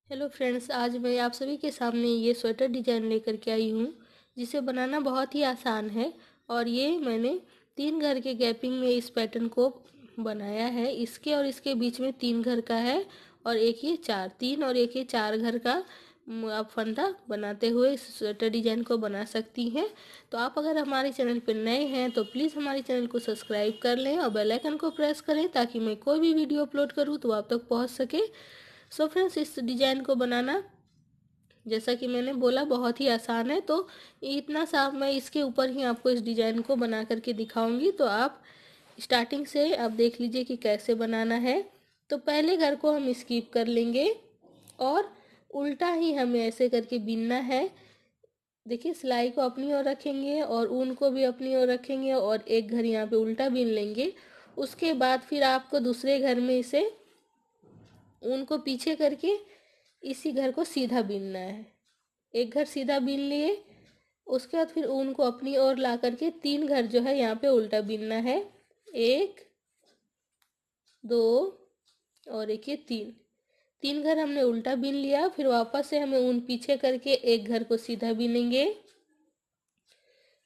Hello friends, आज मैं आप सभी के सामने ये स्वेटर डिजाइन लेकर के आई हूँ जिसे बनाना बहुत ही आसान है। और ये मैंने 3 घर के गैपिंग में इस पैटर्न को बनाया है। इसके और इसके बीच में 3 घर का है और एक ये 4 3 और एक ये 4 घर का आप फंदा बनाते हुए इस स्वेटर डिजाइन को बना सकती हैं। तो आप अगर हमारे चैनल पर नए हैं तो प्लीज़ हमारे चैनल को सब्सक्राइब कर लें और बेल आइकन को प्रेस करें ताकि मैं कोई भी वीडियो अपलोड करूँ तो आप तक पहुँच सके। सो फ्रेंड्स, इस डिजाइन को बनाना जैसा कि मैंने बोला बहुत ही आसान है। तो इतना सा मैं इसके ऊपर ही आपको इस डिजाइन को बना करके दिखाऊंगी, तो आप स्टार्टिंग से आप देख लीजिए कि कैसे बनाना है। तो पहले घर को हम स्किप कर लेंगे और उल्टा ही हमें ऐसे करके बीनना है। देखिए, सिलाई को अपनी ओर रखेंगे और ऊन को भी अपनी ओर रखेंगे और एक घर यहाँ पे उल्टा बीन लेंगे। उसके बाद फिर आपको दूसरे घर में इसे ऊन को पीछे करके इसी घर को सीधा बीनना है। एक घर सीधा बीन लिए, उसके बाद फिर ऊन को अपनी ओर ला करके 3 घर जो है यहाँ पे उल्टा बीनना है। 1 2 और एक ये 3 घर हमने उल्टा बीन लिया। फिर वापस से हमें ऊन पीछे करके एक घर को सीधा बीनेंगे,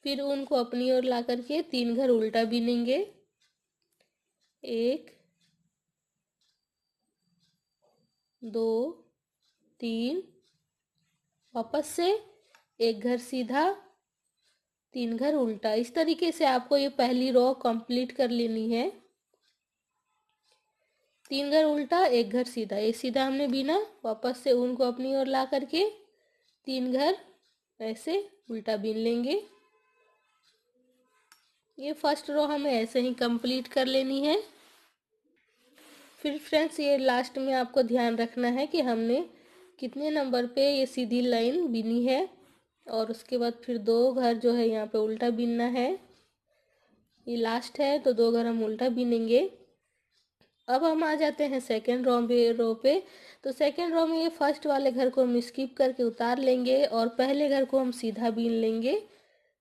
फिर ऊन को अपनी ओर ला करके 3 घर उल्टा बीनेंगे। 1 2 3, वापस से एक घर सीधा 3 घर उल्टा। इस तरीके से आपको ये पहली रो कंप्लीट कर लेनी है। 3 घर उल्टा एक घर सीधा, एक सीधा हमने बीना, वापस से ऊन को अपनी ओर ला करके 3 घर ऐसे उल्टा बीन लेंगे। ये फर्स्ट रो हमें ऐसे ही कंप्लीट कर लेनी है। फिर फ्रेंड्स, ये लास्ट में आपको ध्यान रखना है कि हमने कितने नंबर पे ये सीधी लाइन बीनी है और उसके बाद फिर 2 घर जो है यहाँ पे उल्टा बीनना है। ये लास्ट है तो 2 घर हम उल्टा बीनेंगे। अब हम आ जाते हैं सेकेंड रो पे। तो सेकेंड रो में ये फर्स्ट वाले घर को हम स्किप करके उतार लेंगे और पहले घर को हम सीधा बीन लेंगे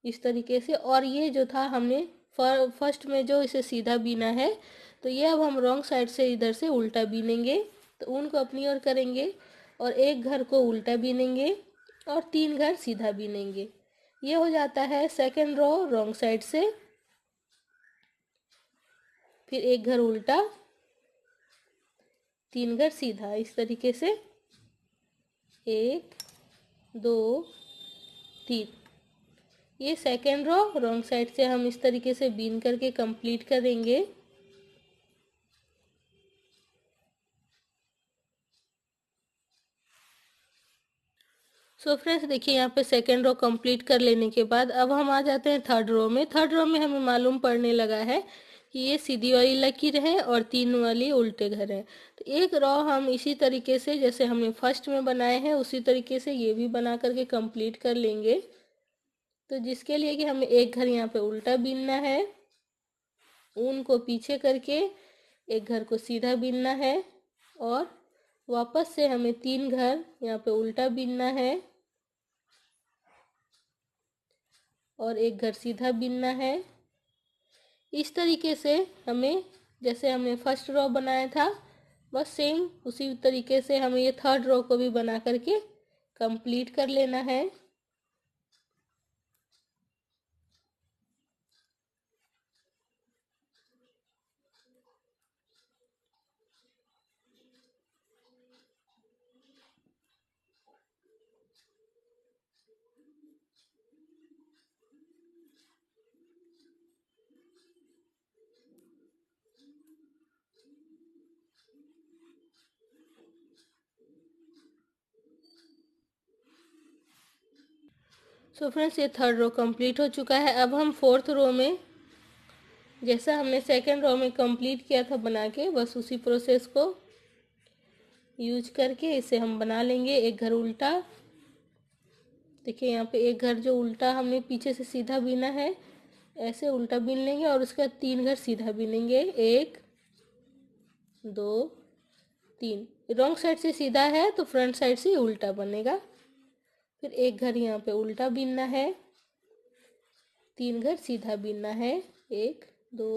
इस तरीके से। और ये जो था हमने फर्स्ट में जो इसे सीधा बीना है, तो ये अब हम रॉन्ग साइड से इधर से उल्टा बीनेंगे। तो ऊन को अपनी ओर करेंगे और एक घर को उल्टा बीनेंगे और 3 घर सीधा बीनेंगे। ये हो जाता है सेकेंड रो रॉन्ग साइड से। फिर एक घर उल्टा 3 घर सीधा, इस तरीके से 1 2 3। ये सेकेंड रो रॉन्ग साइड से हम इस तरीके से बीन करके कंप्लीट करेंगे। सो फ्रेंड्स, देखिए यहाँ पे सेकेंड रो कंप्लीट कर लेने के बाद अब हम आ जाते हैं थर्ड रो में। थर्ड रो में हमें मालूम पड़ने लगा है कि ये सीधी वाली लकीर है और 3 वाली उल्टे घर है। तो एक रो हम इसी तरीके से जैसे हमने फर्स्ट में बनाए हैं उसी तरीके से ये भी बना करके कंप्लीट कर लेंगे। तो जिसके लिए कि हमें एक घर यहाँ पे उल्टा बीनना है, ऊन को पीछे करके एक घर को सीधा बीनना है और वापस से हमें 3 घर यहाँ पे उल्टा बीनना है और एक घर सीधा बीनना है। इस तरीके से हमें जैसे हमने फर्स्ट रो बनाया था बस सेम उसी तरीके से हमें ये थर्ड रो को भी बना करके कंप्लीट कर लेना है। सो फ्रेंड्स, ये थर्ड रो कंप्लीट हो चुका है। अब हम फोर्थ रो में जैसा हमने सेकंड रो में कंप्लीट किया था बना के, बस उसी प्रोसेस को यूज करके इसे हम बना लेंगे। एक घर उल्टा, देखिए यहाँ पे एक घर जो उल्टा हमने पीछे से सीधा बीना है ऐसे उल्टा बीन लेंगे और उसके बाद 3 घर सीधा बीनेंगे। 1 2 3। रॉन्ग साइड से सीधा है तो फ्रंट साइड से उल्टा बनेगा। फिर एक घर यहाँ पे उल्टा बीनना है, 3 घर सीधा बीनना है। 1 2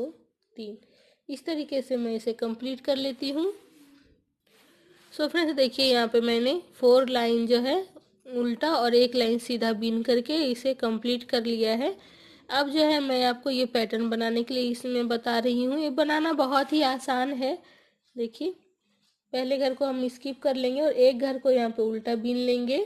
3। इस तरीके से मैं इसे कंप्लीट कर लेती हूँ। सो फ्रेंड्स देखिए यहाँ पे मैंने 4 लाइन जो है उल्टा और 1 लाइन सीधा बीन करके इसे कंप्लीट कर लिया है। अब जो है मैं आपको ये पैटर्न बनाने के लिए इसमें बता रही हूँ। ये बनाना बहुत ही आसान है। देखिए पहले घर को हम स्किप कर लेंगे और एक घर को यहाँ पे उल्टा बीन लेंगे।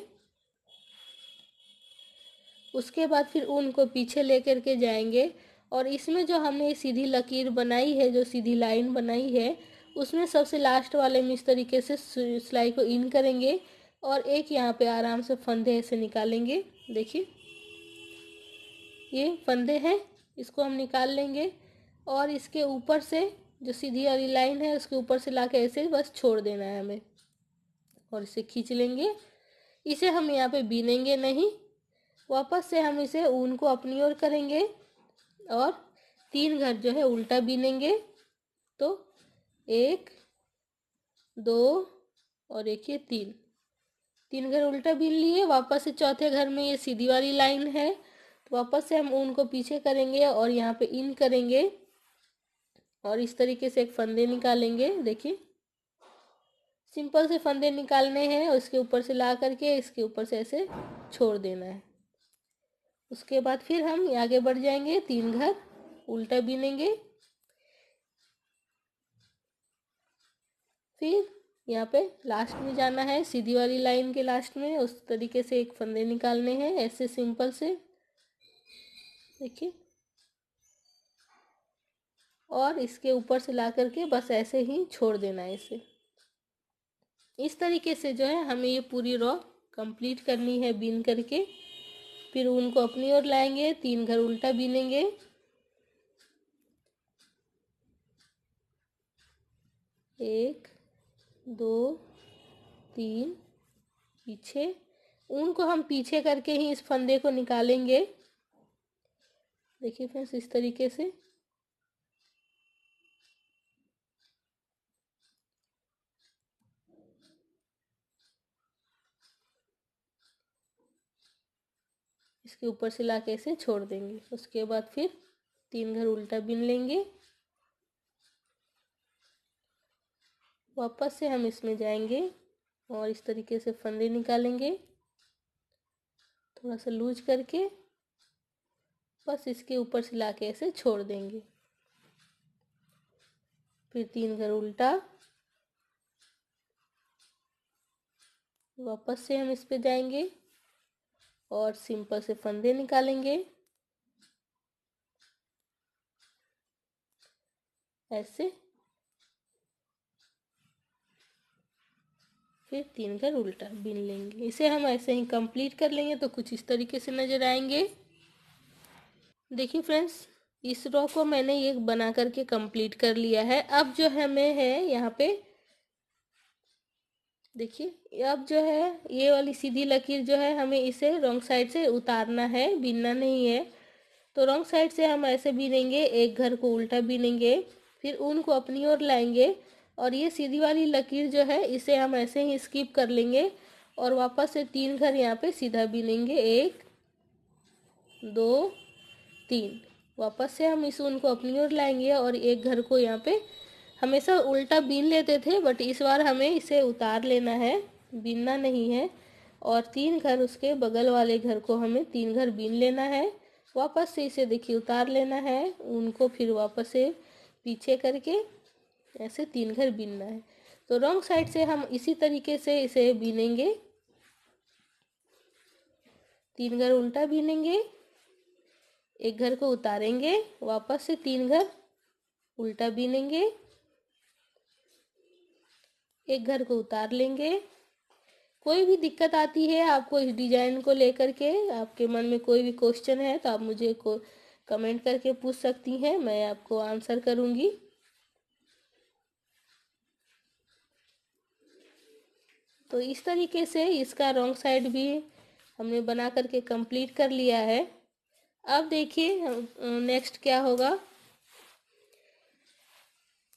उसके बाद फिर ऊन को पीछे लेकर के जाएंगे और इसमें जो हमने सीधी लकीर बनाई है, जो सीधी लाइन बनाई है, उसमें सबसे लास्ट वाले में इस तरीके से सिलाई को इन करेंगे और एक यहाँ पे आराम से फंदे ऐसे निकालेंगे। देखिए ये फंदे हैं, इसको हम निकाल लेंगे और इसके ऊपर से जो सीधी वाली लाइन है उसके ऊपर से लाके ऐसे बस छोड़ देना है हमें और इसे खींच लेंगे। इसे हम यहाँ पे बीनेंगे नहीं, वापस से हम इसे ऊन को अपनी ओर करेंगे और 3 घर जो है उल्टा बीनेंगे। तो 1 2 और एक ये 3 घर उल्टा बीन लिए। वापस से चौथे घर में ये सीधी वाली लाइन है, तो वापस से हम ऊन को पीछे करेंगे और यहाँ पे इन करेंगे और इस तरीके से एक फंदे निकालेंगे। देखिए सिंपल से फंदे निकालने हैं और इसके ऊपर से ला करके इसके ऊपर से ऐसे छोड़ देना है। उसके बाद फिर हम आगे बढ़ जाएंगे, 3 घर उल्टा बीनेंगे, फिर यहाँ पे लास्ट में जाना है सीधी वाली लाइन के लास्ट में, उस तरीके से एक फंदे निकालने हैं ऐसे सिंपल से। देखिए और इसके ऊपर से ला करके बस ऐसे ही छोड़ देना है इसे। इस तरीके से जो है हमें ये पूरी रो कंप्लीट करनी है बीन करके। फिर ऊन को अपनी ओर लाएंगे, 3 घर उल्टा बीनेंगे, 1 2 3 पीछे। ऊन को हम पीछे करके ही इस फंदे को निकालेंगे। देखिए फ्रेंड्स इस तरीके से। इसके ऊपर से ला के ऐसे छोड़ देंगे। उसके बाद फिर 3 घर उल्टा बीन लेंगे, वापस से हम इसमें जाएंगे और इस तरीके से फंदे निकालेंगे थोड़ा सा लूज करके, बस इसके ऊपर से ला के ऐसे छोड़ देंगे। फिर 3 घर उल्टा, वापस से हम इस पे जाएंगे और सिंपल से फंदे निकालेंगे ऐसे। फिर 3 घर उल्टा बीन लेंगे। इसे हम ऐसे ही कंप्लीट कर लेंगे तो कुछ इस तरीके से नजर आएंगे। देखिए फ्रेंड्स इस रो को मैंने ये बना करके कंप्लीट कर लिया है। अब जो हमें है यहाँ पे देखिए, अब जो है ये वाली सीधी लकीर जो है हमें इसे रॉन्ग साइड से उतारना है, बीनना नहीं है। तो रॉन्ग साइड से हम ऐसे बीनेंगे, एक घर को उल्टा बीनेंगे, फिर ऊन को अपनी ओर लाएंगे और ये सीधी वाली लकीर जो है इसे हम ऐसे ही स्किप कर लेंगे और वापस से 3 घर यहाँ पे सीधा बीनेंगे, 1 2 3। वापस से हम इस ऊन को अपनी ओर लाएंगे और एक घर को यहाँ पे हमेशा उल्टा बीन लेते थे, बट इस बार हमें इसे उतार लेना है, बीनना नहीं है। और 3 घर उसके बगल वाले घर को हमें 3 घर बीन लेना है। वापस से इसे देखिए उतार लेना है, उनको फिर वापस से पीछे करके ऐसे 3 घर बीनना है। तो रॉन्ग साइड से हम इसी तरीके से इसे बीनेंगे, 3 घर उल्टा बीनेंगे, एक घर को उतारेंगे, वापस से 3 घर उल्टा बीनेंगे, एक घर को उतार लेंगे। कोई भी दिक्कत आती है आपको इस डिजाइन को लेकर के, आपके मन में कोई भी क्वेश्चन है तो आप मुझे कमेंट करके पूछ सकती हैं, मैं आपको आंसर करूंगी। तो इस तरीके से इसका रॉन्ग साइड भी हमने बना करके कंप्लीट कर लिया है। अब देखिए नेक्स्ट क्या होगा।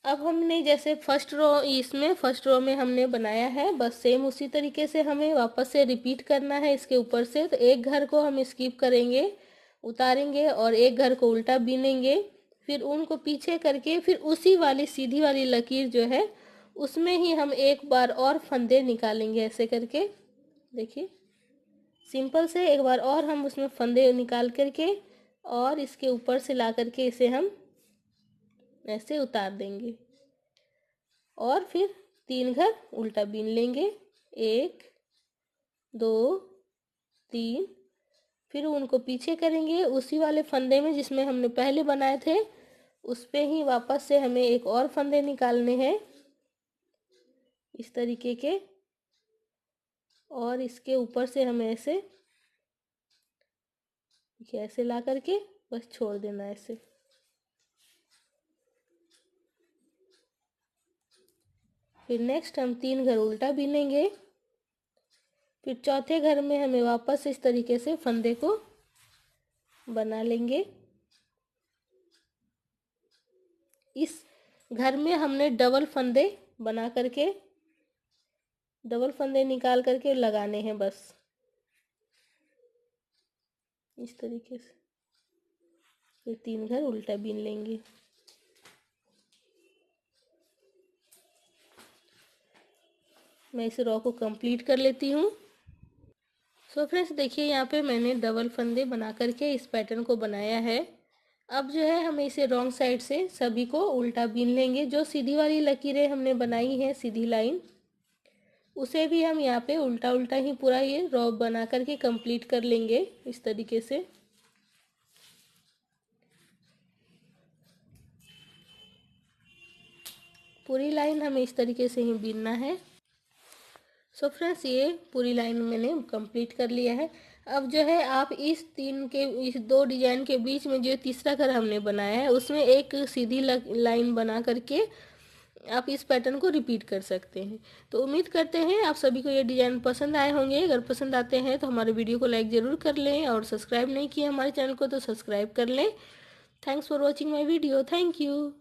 अब हमने जैसे फर्स्ट रो में हमने बनाया है, बस सेम उसी तरीके से हमें वापस से रिपीट करना है इसके ऊपर से। तो एक घर को हम स्किप करेंगे, उतारेंगे और एक घर को उल्टा बीनेंगे, फिर उनको पीछे करके फिर उसी वाली सीधी वाली लकीर जो है उसमें ही हम एक बार और फंदे निकालेंगे ऐसे करके। देखिए सिंपल से एक बार और हम उसमें फंदे निकाल करके और इसके ऊपर से ला करके इसे हम ऐसे उतार देंगे और फिर 3 घर उल्टा बीन लेंगे। 1 2 3, फिर उनको पीछे करेंगे उसी वाले फंदे में जिसमें हमने पहले बनाए थे, उस पे ही वापस से हमें एक और फंदे निकालने हैं इस तरीके के, और इसके ऊपर से हमें ऐसे ऐसे ला करके बस छोड़ देना ऐसे। फिर नेक्स्ट हम 3 घर उल्टा बीनेंगे। फिर चौथे घर में हमें वापस इस तरीके से फंदे को बना लेंगे। इस घर में हमने डबल फंदे बना करके डबल फंदे निकाल करके लगाने हैं बस इस तरीके से। फिर 3 घर उल्टा बीन लेंगे। मैं इस रो को कंप्लीट कर लेती हूँ। सो फ्रेंड्स देखिए यहाँ पे मैंने डबल फंदे बना करके इस पैटर्न को बनाया है। अब जो है हमें इसे रॉन्ग साइड से सभी को उल्टा बीन लेंगे। जो सीधी वाली लकीरें हमने बनाई है सीधी लाइन, उसे भी हम यहाँ पे उल्टा उल्टा ही पूरा ये रो बना करके कंप्लीट कर लेंगे इस तरीके से। पूरी लाइन हमें इस तरीके से ही बीनना है। सो फ्रेंड्स ये पूरी लाइन मैंने कंप्लीट कर लिया है। अब जो है आप इस 2 डिजाइन के बीच में जो तीसरा घर हमने बनाया है उसमें एक सीधी लाइन बना करके आप इस पैटर्न को रिपीट कर सकते हैं। तो उम्मीद करते हैं आप सभी को ये डिज़ाइन पसंद आए होंगे। अगर पसंद आते हैं तो हमारे वीडियो को लाइक ज़रूर कर लें और सब्सक्राइब नहीं किए हमारे चैनल को तो सब्सक्राइब कर लें। Thanks for watching my video. Thank you.